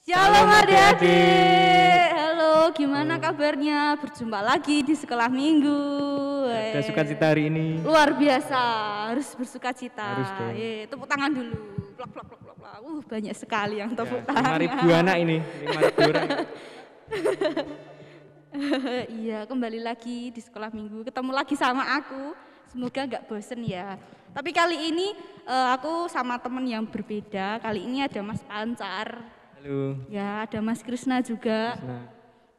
Shalom adik-adik. Halo, gimana kabarnya? Berjumpa lagi di sekolah minggu. Ada sukacita hari ini. Luar biasa, harus bersukacita. Harus dong. Tepuk tangan dulu. Plak plak plak plak plak. Banyak sekali yang tepuk tangan. 5.000 anak ini, 5.000 orang. Iya, kembali lagi di sekolah minggu. Ketemu lagi sama aku. Semoga nggak bosen ya. Tapi kali ini aku sama temen yang berbeda. Kali ini ada Mas Pancar. Halo. Ya, ada Mas Krisna juga. Krisna.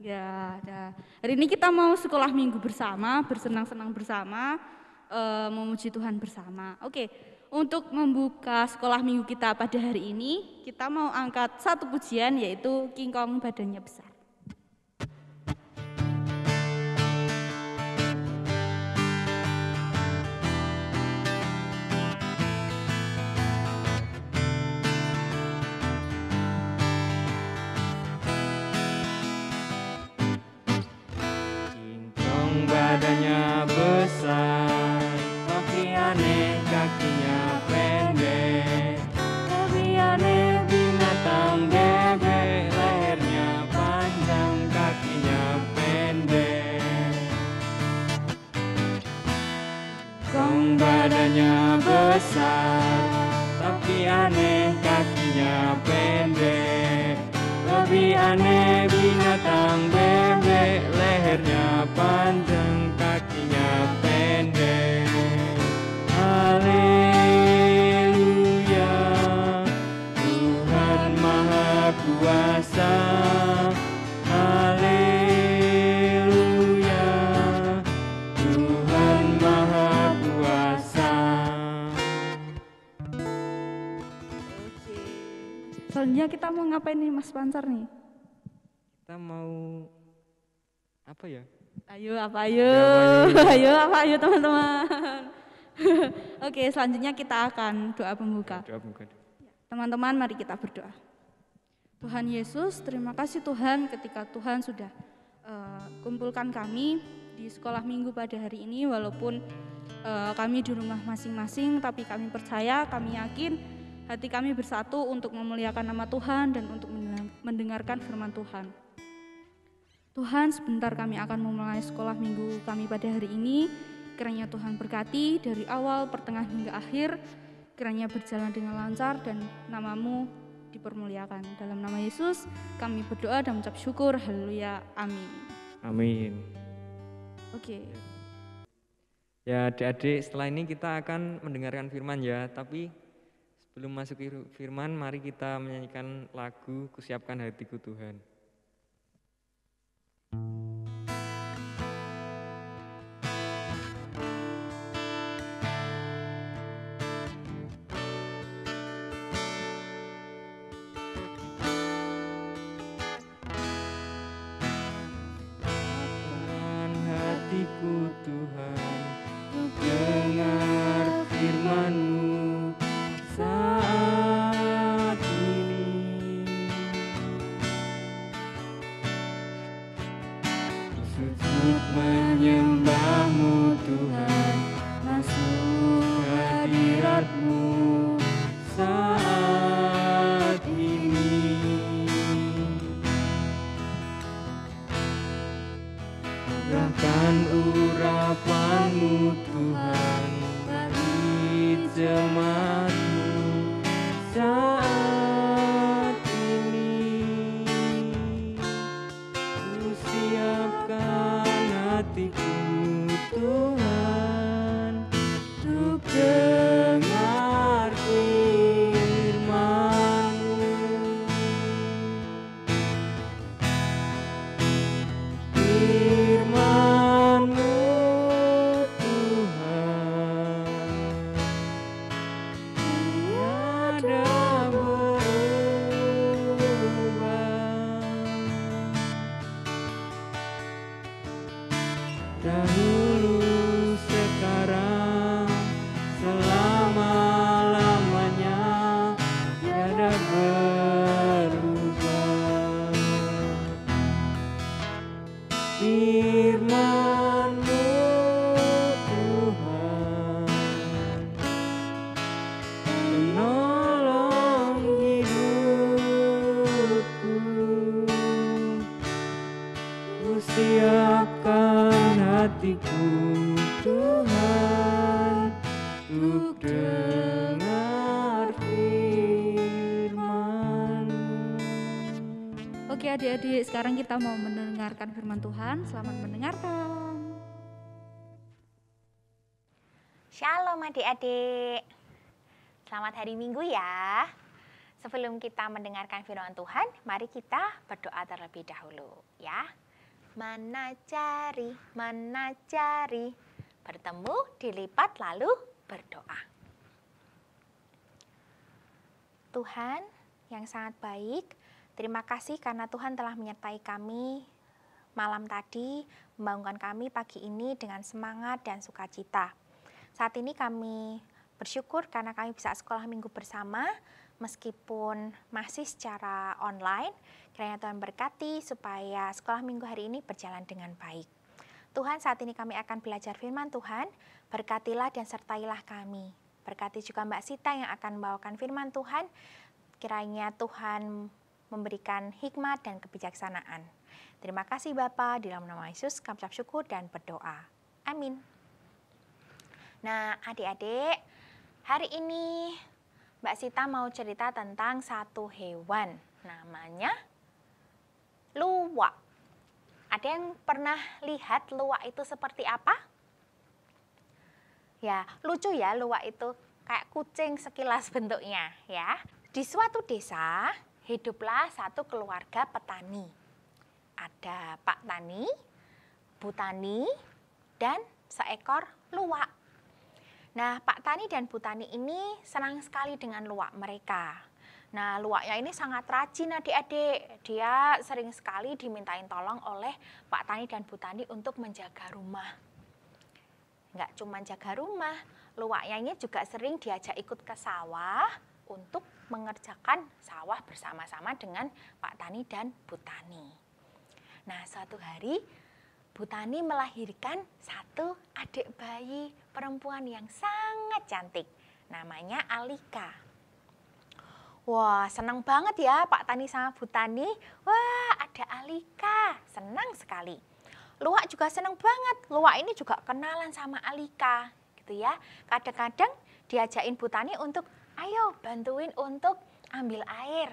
Ya, ada. Hari ini kita mau sekolah minggu bersama, bersenang-senang bersama, memuji Tuhan bersama. Oke, untuk membuka sekolah minggu kita pada hari ini, kita mau angkat satu pujian yaitu King Kong Badannya Besar. Badannya besar, tapi aneh kakinya pendek. Tapi aneh binatang bebek, lehernya panjang, kakinya pendek. Kong badannya besar, tapi aneh kakinya pendek. Lebih aneh binatang bebek, lehernya panjang, kakinya pendek. Haleluya, Tuhan Maha Kuasa. Haleluya, Tuhan Maha Kuasa. Selanjutnya kita mau ngapain nih Mas Pancar nih? Kita mau apa ya? Ayo teman-teman. Oke, selanjutnya kita akan doa pembuka. Doa pembuka. Teman-teman, mari kita berdoa. Tuhan Yesus, terima kasih Tuhan ketika Tuhan sudah kumpulkan kami di sekolah minggu pada hari ini. Walaupun kami di rumah masing-masing, tapi kami percaya, kami yakin hati kami bersatu untuk memuliakan nama Tuhan dan untuk mendengarkan firman Tuhan. Tuhan, sebentar kami akan memulai sekolah minggu kami pada hari ini. Kiranya Tuhan berkati dari awal, pertengahan hingga akhir. Kiranya berjalan dengan lancar dan nama-Mu dipermuliakan. Dalam nama Yesus kami berdoa dan mengucap syukur. Haleluya. Amin. Amin. Oke. Ya adik-adik, setelah ini kita akan mendengarkan firman ya. Tapi sebelum masuk firman, mari kita menyanyikan lagu Kusiapkan Hatiku Tuhan. Hatiku Tuhan, dengar firman-Mu saat ini. hatiku Tuhan, untuk dengar firman-Mu. Oke adik-adik, sekarang kita mau mendengarkan firman Tuhan. Selamat mendengarkan. Shalom adik-adik. Selamat hari Minggu ya. Sebelum kita mendengarkan firman Tuhan, mari kita berdoa terlebih dahulu ya. Mana cari, bertemu, dilipat, lalu berdoa. Tuhan yang sangat baik, terima kasih karena Tuhan telah menyertai kami malam tadi, membangunkan kami pagi ini dengan semangat dan sukacita. Saat ini kami bersyukur karena kami bisa sekolah minggu bersama, meskipun masih secara online. Kiranya Tuhan berkati supaya sekolah minggu hari ini berjalan dengan baik. Tuhan, saat ini kami akan belajar firman Tuhan, berkatilah dan sertailah kami. Berkati juga Mbak Sita yang akan membawakan firman Tuhan, kiranya Tuhan memberikan hikmat dan kebijaksanaan. Terima kasih Bapa, di dalam nama Yesus kami ucap syukur dan berdoa. Amin. Nah adik-adik, hari ini Mbak Sita mau cerita tentang satu hewan, namanya luwak. Ada yang pernah lihat luwak itu seperti apa? Ya, lucu ya luwak itu, kayak kucing sekilas bentuknya ya. Di suatu desa, hiduplah satu keluarga petani. Ada Pak Tani, Bu Tani, dan seekor luwak. Nah, Pak Tani dan Bu Tani ini senang sekali dengan luwak mereka. Nah, luwaknya ini sangat rajin adik-adik. Dia sering sekali dimintain tolong oleh Pak Tani dan Bu Tani untuk menjaga rumah. Nggak cuma jaga rumah, luwaknya ini juga sering diajak ikut ke sawah untuk mengerjakan sawah bersama-sama dengan Pak Tani dan Bu Tani. Nah, suatu hari Bu Tani melahirkan satu adik bayi perempuan yang sangat cantik. Namanya Alika. Wah, senang banget ya Pak Tani sama Bu Tani. Wah, ada Alika. Senang sekali. Luwak juga senang banget. Luwak ini juga kenalan sama Alika. Gitu ya. Kadang-kadang diajakin Bu Tani untuk, ayo bantuin untuk ambil air.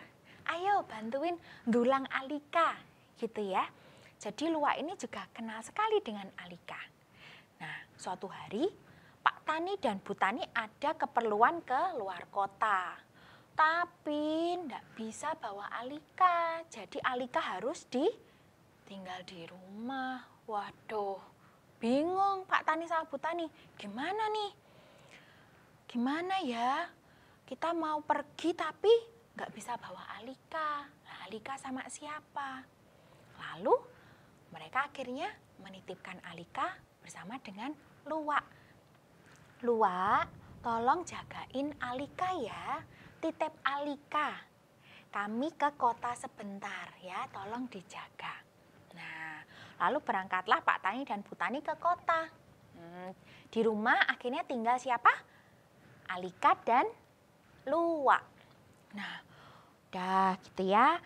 Ayo bantuin dulang Alika. Gitu ya. Jadi luwak ini juga kenal sekali dengan Alika. Nah, suatu hari Pak Tani dan Bu Tani ada keperluan ke luar kota. Tapi tidak bisa bawa Alika. Jadi Alika harus tinggal di rumah. Waduh, bingung Pak Tani sama Bu Tani. Gimana nih? Gimana ya? Kita mau pergi tapi nggak bisa bawa Alika. Nah, Alika sama siapa? Lalu mereka akhirnya menitipkan Alika bersama dengan luwak. Luwak, tolong jagain Alika ya. Titip Alika. Kami ke kota sebentar ya, tolong dijaga. Nah, lalu berangkatlah Pak Tani dan Bu Tani ke kota. Di rumah akhirnya tinggal siapa? Alika dan luwak. Nah, udah gitu ya.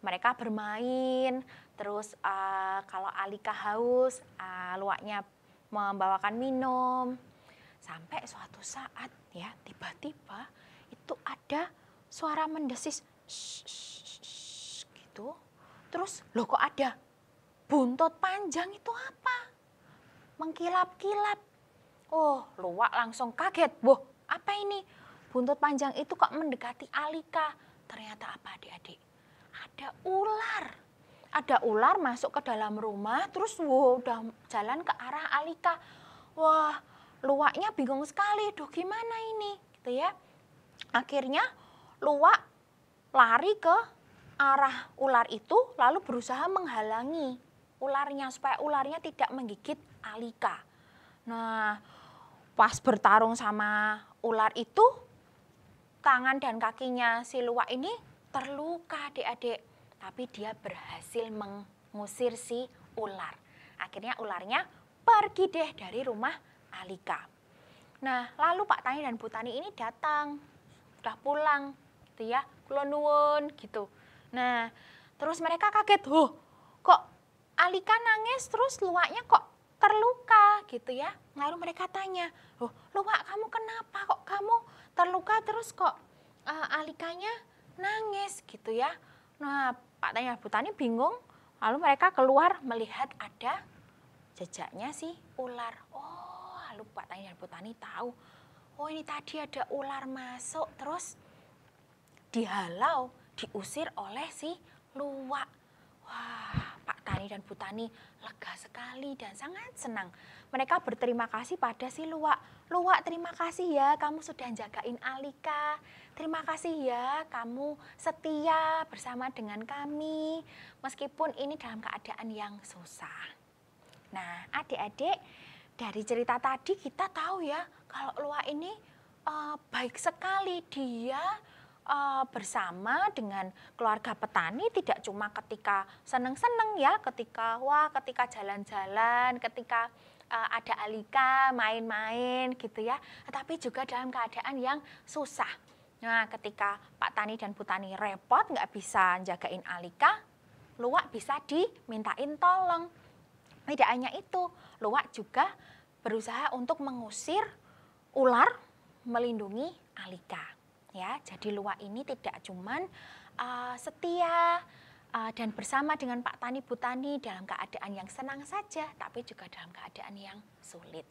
Mereka bermain. Terus kalau Alika haus, luwaknya membawakan minum. Sampai suatu saat ya, tiba-tiba itu ada suara mendesis gitu. Terus loh kok ada buntut panjang itu apa? Mengkilap-kilap. Oh, luwak langsung kaget. Wah, apa ini? Buntut panjang itu kok mendekati Alika. Ternyata apa adik-adik? Ada ular. Ada ular masuk ke dalam rumah, terus udah jalan ke arah Alika. Wah, luwaknya bingung sekali, duh gimana ini? Gitu ya. Akhirnya luwak lari ke arah ular itu, lalu berusaha menghalangi ularnya supaya ularnya tidak menggigit Alika. Nah, pas bertarung sama ular itu, tangan dan kakinya si luwak ini terluka adik-adik. Tapi dia berhasil mengusir si ular. Akhirnya ularnya pergi deh dari rumah Alika. Nah, lalu Pak Tani dan Bu Tani ini datang, udah pulang, gitu ya, kula nuwun gitu. Nah, terus mereka kaget, kok Alika nangis terus Luwaknya kok terluka gitu ya. Lalu mereka tanya, "Loh, Luwak kamu kenapa kok kamu terluka terus kok Alikanya nangis?" gitu ya. Nah, Pak Tani dan Bu Tani bingung. Lalu mereka keluar melihat ada jejaknya si ular. Oh, lalu Pak Tani dan Bu Tani tahu. Oh, ini tadi ada ular masuk terus dihalau, diusir oleh si Luwak. Wah, Pak Tani dan Bu Tani lega sekali dan sangat senang. Mereka berterima kasih pada si Luwak. "Luwak, terima kasih ya kamu sudah jagain Alika. Terima kasih ya kamu setia bersama dengan kami. Meskipun ini dalam keadaan yang susah." Nah, adik-adik, dari cerita tadi kita tahu ya kalau Luwak ini baik sekali. Dia bersama dengan keluarga petani tidak cuma ketika seneng-seneng ya, ketika jalan-jalan, ketika ada Alika main-main gitu ya, tetapi juga dalam keadaan yang susah. Nah, ketika Pak Tani dan Bu Tani repot nggak bisa jagain Alika, Luwak bisa dimintain tolong. Tidak hanya itu, Luwak juga berusaha untuk mengusir ular, melindungi Alika. Ya, jadi Luwak ini tidak cuman setia dan bersama dengan Pak Tani Bu Tani dalam keadaan yang senang saja, tapi juga dalam keadaan yang sulit.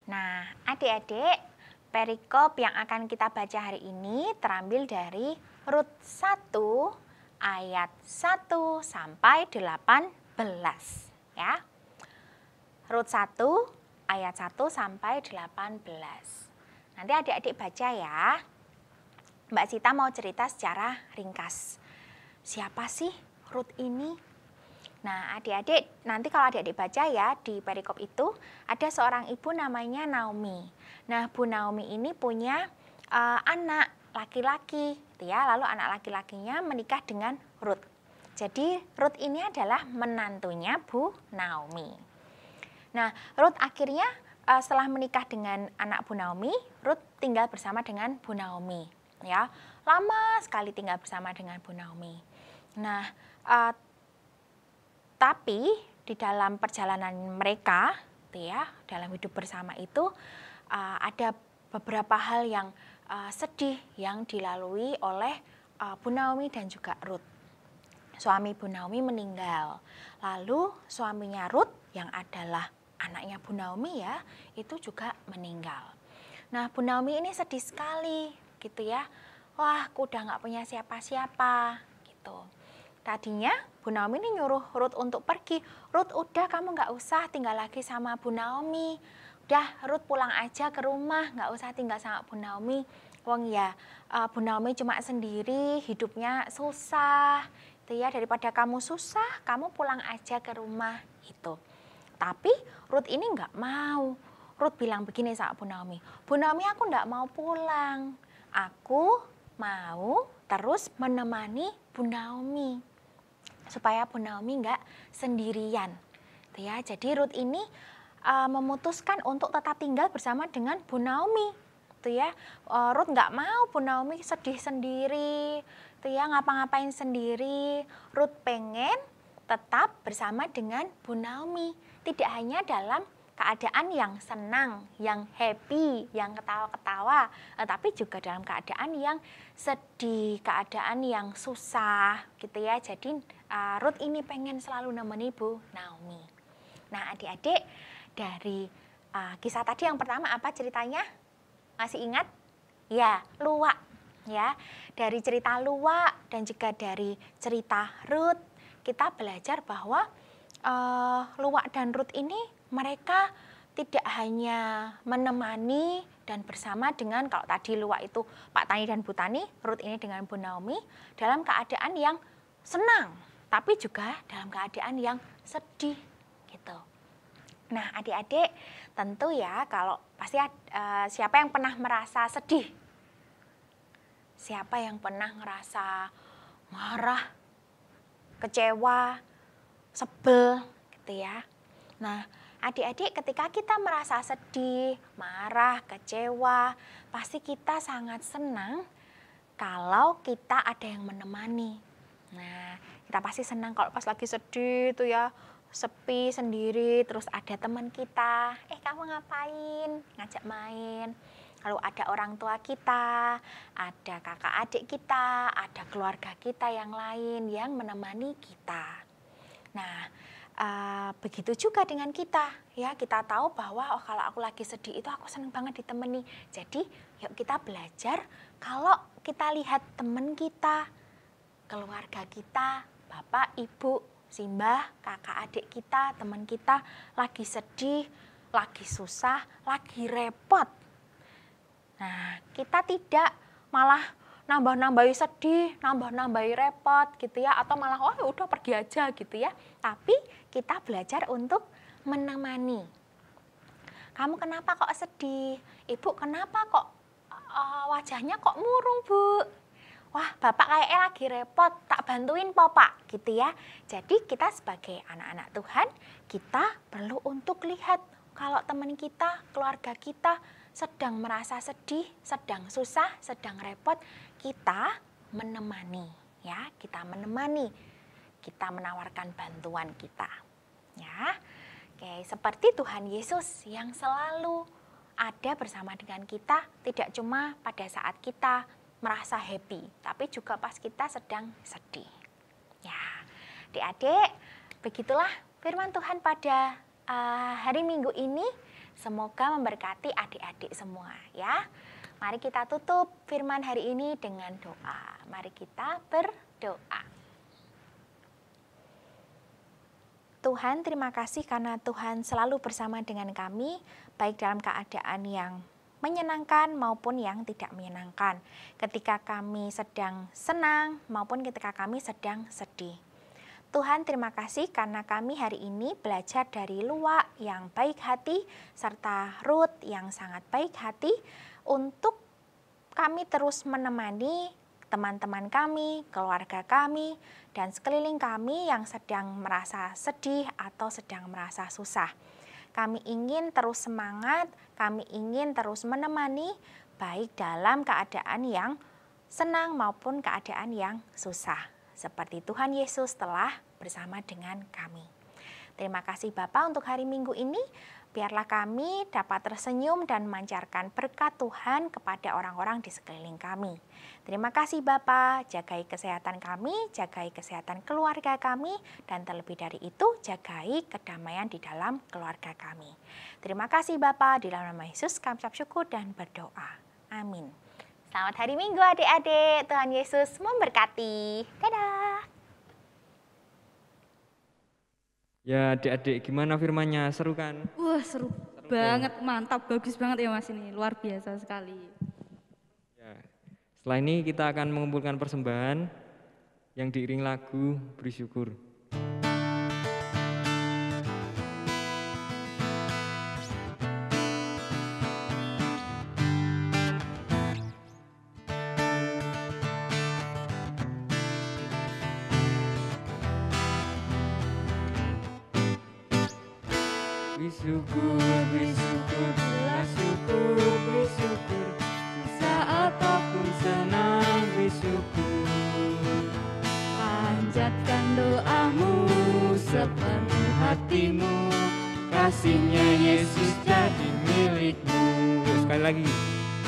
Nah, adik-adik, perikop yang akan kita baca hari ini terambil dari Rut 1 ayat 1 sampai 18 ya. Rut 1 ayat 1 sampai 18. Nanti adik-adik baca ya. Mbak Sita mau cerita secara ringkas. Siapa sih Rut ini? Nah, adik-adik, nanti kalau adik-adik baca ya, di perikop itu ada seorang ibu namanya Naomi. Nah, Bu Naomi ini punya anak laki-laki, gitu ya. Lalu anak laki-lakinya menikah dengan Rut. Jadi, Rut ini adalah menantunya Bu Naomi. Nah, Rut akhirnya setelah menikah dengan anak Bu Naomi, Rut tinggal bersama dengan Bu Naomi. Ya, lama sekali tinggal bersama dengan Bu Naomi. Nah, tapi di dalam perjalanan mereka, ya, dalam hidup bersama itu ada beberapa hal yang sedih yang dilalui oleh Bu Naomi dan juga Rut. Suami Bu Naomi meninggal, lalu suaminya Rut yang adalah anaknya Bu Naomi ya, itu juga meninggal. Nah, Bu Naomi ini sedih sekali gitu ya. Wah, aku udah nggak punya siapa-siapa gitu. Tadinya Bu Naomi ini nyuruh Rut untuk pergi. Rut, udah kamu nggak usah tinggal lagi sama Bu Naomi. Udah, Rut pulang aja ke rumah, nggak usah tinggal sama Bu Naomi. Wong ya, Bu Naomi cuma sendiri, hidupnya susah. Itu ya, daripada kamu susah, kamu pulang aja ke rumah gitu. Tapi Rut ini nggak mau. Rut bilang begini sama Bu Naomi. "Bu Naomi, aku nggak mau pulang. Aku mau terus menemani Bu Naomi supaya Bu Naomi nggak sendirian." Gitu ya. Jadi Rut ini memutuskan untuk tetap tinggal bersama dengan Bu Naomi. Gitu ya. Rut nggak mau Bu Naomi sedih sendiri, gitu ya, ngapa-ngapain sendiri. Rut pengen tetap bersama dengan Bu Naomi, tidak hanya dalam keadaan yang senang, yang happy, yang ketawa-ketawa, tapi juga dalam keadaan yang sedih, keadaan yang susah gitu ya. Jadi Rut ini pengen selalu nemeni Bu Naomi. Nah, adik-adik, dari kisah tadi yang pertama apa ceritanya? Masih ingat? Ya, Luwak. Ya, dari cerita Luwak dan juga dari cerita Rut, kita belajar bahwa Luwak dan Rut ini mereka tidak hanya menemani dan bersama dengan, kalau tadi Luwak itu Pak Tani dan Bu Tani, Rut ini dengan Bu Naomi dalam keadaan yang senang, tapi juga dalam keadaan yang sedih gitu. Nah, adik-adik, tentu ya kalau pasti siapa yang pernah merasa sedih? Siapa yang pernah ngerasa marah, kecewa, sebel gitu ya. Nah, adik-adik, ketika kita merasa sedih, marah, kecewa, pasti kita sangat senang kalau kita ada yang menemani. Nah, kita pasti senang kalau pas lagi sedih itu ya, sepi sendiri, terus ada teman kita, kamu ngapain? Ngajak main. Lalu ada orang tua kita, ada kakak adik kita, ada keluarga kita yang lain yang menemani kita. Nah, begitu juga dengan kita, ya kita tahu bahwa kalau aku lagi sedih itu aku senang banget ditemani. Jadi yuk kita belajar kalau kita lihat teman kita, keluarga kita, bapak, ibu, simbah, kakak adik kita, teman kita lagi sedih, lagi susah, lagi repot. Nah, kita tidak malah nambah-nambahi sedih, nambah-nambahi repot gitu ya, atau malah udah pergi aja gitu ya. Tapi kita belajar untuk menemani. Kamu kenapa kok sedih? Ibu kenapa kok wajahnya kok murung, Bu? Wah, bapak kayaknya lagi repot, tak bantuin Pak gitu ya. Jadi kita sebagai anak-anak Tuhan, kita perlu untuk lihat kalau teman kita, keluarga kita sedang merasa sedih, sedang susah, sedang repot, kita menemani, ya, kita menemani, kita menawarkan bantuan kita, ya. Oke, seperti Tuhan Yesus yang selalu ada bersama dengan kita, tidak cuma pada saat kita merasa happy, tapi juga pas kita sedang sedih. Ya, adik-adik, begitulah firman Tuhan pada hari Minggu ini. Semoga memberkati adik-adik semua ya. Mari kita tutup firman hari ini dengan doa. Mari kita berdoa. Tuhan, terima kasih karena Tuhan selalu bersama dengan kami, baik dalam keadaan yang menyenangkan maupun yang tidak menyenangkan. Ketika kami sedang senang maupun ketika kami sedang sedih. Tuhan, terima kasih karena kami hari ini belajar dari Luak yang baik hati serta Ruth yang sangat baik hati untuk kami terus menemani teman-teman kami, keluarga kami, dan sekeliling kami yang sedang merasa sedih atau sedang merasa susah. Kami ingin terus semangat, kami ingin terus menemani baik dalam keadaan yang senang maupun keadaan yang susah. Seperti Tuhan Yesus telah bersama dengan kami. Terima kasih Bapa untuk hari Minggu ini. Biarlah kami dapat tersenyum dan memancarkan berkat Tuhan kepada orang-orang di sekeliling kami. Terima kasih Bapa, jagai kesehatan kami, jagai kesehatan keluarga kami, dan terlebih dari itu jagai kedamaian di dalam keluarga kami. Terima kasih Bapa, di dalam nama Yesus kami ucap syukur dan berdoa. Amin. Selamat hari Minggu adik-adik, Tuhan Yesus memberkati. Dadah. Ya adik-adik, gimana firmannya? Seru kan? Wah, seru banget, mantap, bagus banget ya Mas ini, luar biasa sekali. Ya. Setelah ini kita akan mengumpulkan persembahan yang diiring lagu Beri Syukur. Beri syukur, bila syukur, beri syukur. Saat apapun senang, beri syukur. Panjatkan doamu sepenuh hatimu, Kasihnya Yesus jadi milikmu. Yuk, sekali lagi.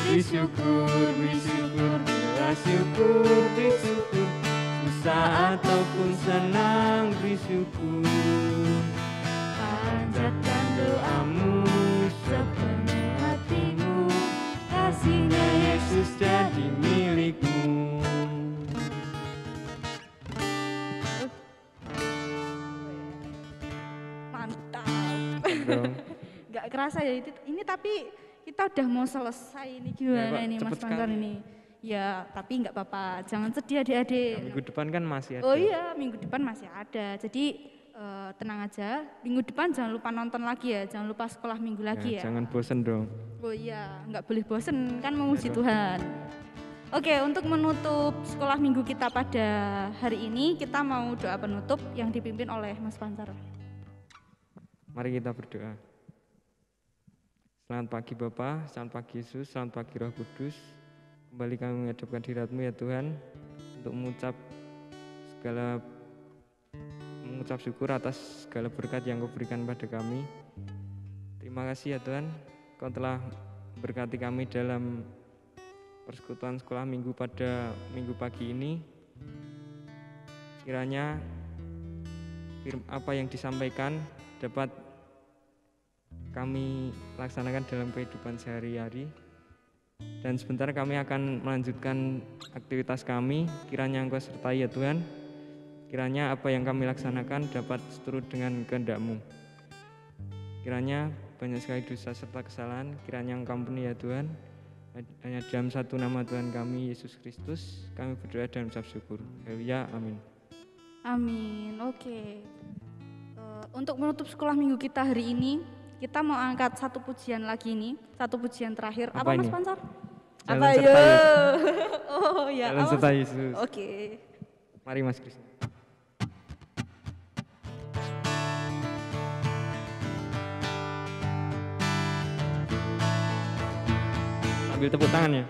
Beri syukur, bila syukur, beri syukur. Saat ataupun senang, beri syukur. panjatkan doamu sepenuh hatimu, kasihnya Yesus jadi milikmu. Mantap. Bro. Gak kerasa ya ini tapi kita udah mau selesai ini gimana Pak, ini Mas cepet Pancar sekali. ini. Ya tapi nggak apa-apa, jangan sedih adik-adik. Minggu depan kan masih ada. Oh iya, minggu depan masih ada. Jadi tenang aja, minggu depan jangan lupa nonton lagi ya, jangan lupa sekolah minggu lagi ya. Jangan bosen dong. Oh iya, nggak boleh bosen, kan memuji Tuhan. Oke, untuk menutup sekolah minggu kita pada hari ini, kita mau doa penutup yang dipimpin oleh Mas Pancar. Mari kita berdoa. Selamat pagi Bapa, selamat pagi Yesus, selamat pagi Roh Kudus. Kembali kami menghadapkan diri-Mu ya Tuhan, untuk mengucap mengucap syukur atas segala berkat yang Kau berikan pada kami. Terima kasih ya Tuhan, Kau telah berkati kami dalam persekutuan sekolah minggu pada minggu pagi ini. Kiranya apa yang disampaikan dapat kami laksanakan dalam kehidupan sehari-hari. Dan sebentar kami akan melanjutkan aktivitas kami. Kiranya Engkau sertai ya Tuhan. Kiranya apa yang kami laksanakan dapat seturut dengan kehendak-Mu. Kiranya banyak sekali dosa serta kesalahan, kiranya Engkau ampuni ya Tuhan. Hanya dalam satu nama Tuhan kami, Yesus Kristus, kami berdoa dan ucap syukur. Haleluya, amin. Amin. Oke. Untuk menutup sekolah minggu kita hari ini, kita mau angkat satu pujian lagi nih, satu pujian terakhir. Apa Mas Pansar? Jalan Apa serta ya? Yesus. Oh ya. Jalan serta Yesus. Oke. Mari Mas Kristus. Ambil tepuk tangannya.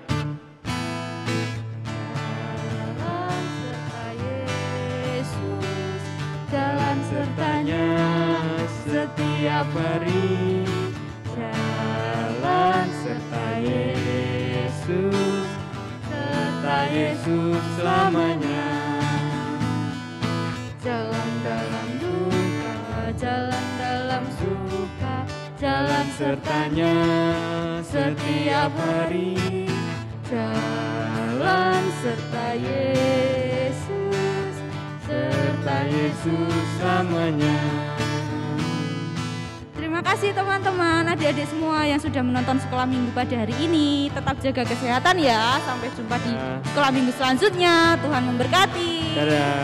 Jalan serta Yesus, jalan sertanya setiap hari. Jalan serta Yesus, serta Yesus selamanya. Jalan dalam duka, jalan dalam suka, jalan sertanya setiap hari. Jalan serta Yesus, serta Yesus selamanya. Terima kasih teman-teman, adik-adik semua yang sudah menonton sekolah minggu pada hari ini. Tetap jaga kesehatan ya, sampai jumpa di sekolah minggu selanjutnya. Tuhan memberkati. Dadah.